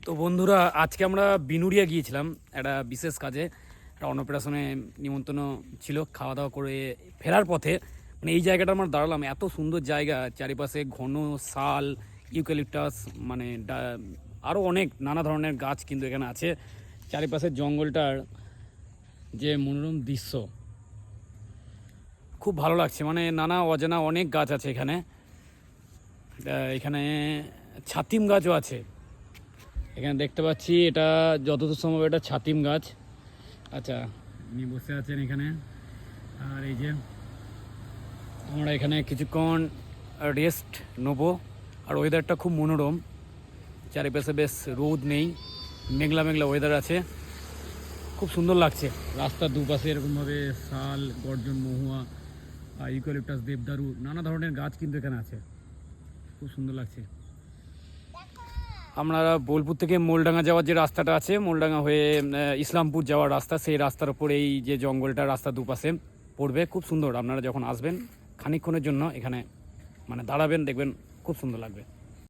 তো বন্ধুরা, আজকে আমরা বিনুরিয়া গিয়েছিলাম একটা বিশেষ কাজে। একটা অন্নপ্রাশনে নিমন্ত্রণ ছিল। খাওয়া দাওয়া করে ফেরার পথে মানে এই জায়গাটা আমরা দাঁড়ালাম। এত সুন্দর জায়গা, চারিপাশে ঘন শাল, ইউক্যালিপটাস, মানে আরও অনেক নানা ধরনের গাছ কিন্তু এখানে আছে। চারিপাশের জঙ্গলটার যে মনোরম দৃশ্য খুব ভালো লাগছে। মানে নানা অজানা অনেক গাছ আছে এখানে। এখানে ছাতিম গাছও আছে। এখানে দেখতে পাচ্ছি, এটা যতদূর সম্ভব এটা ছাতিম গাছ। আচ্ছা, উনি বসে আছেন এখানে। আর এই যে আমরা এখানে কিছুক্ষণ রেস্ট নেবো। আর ওয়েদারটা খুব মনোরম, চারিপাশে বেশ রোদ নেই, মেঘলা মেঘলা ওয়েদার আছে, খুব সুন্দর লাগছে। রাস্তার দুপাশে এরকমভাবে শাল, গর্জন, মহুয়া, ইউক্যালিপটাস, দেবদারু, নানা ধরনের গাছ কিন্তু এখানে আছে। খুব সুন্দর লাগছে। আমরা বোলপুর থেকে মোলডাঙ্গা যাওয়ার যে রাস্তাটা আছে, মোলডাঙ্গা হয়ে ইসলামপুর যাওয়ার রাস্তা, সেই রাস্তার ওপরে এই যে জঙ্গলটা রাস্তার দুপাশে পড়বে। খুব সুন্দর। আপনারা যখন আসবেন খানিকক্ষণের জন্য এখানে মানে দাঁড়াবেন, দেখবেন খুব সুন্দর লাগবে।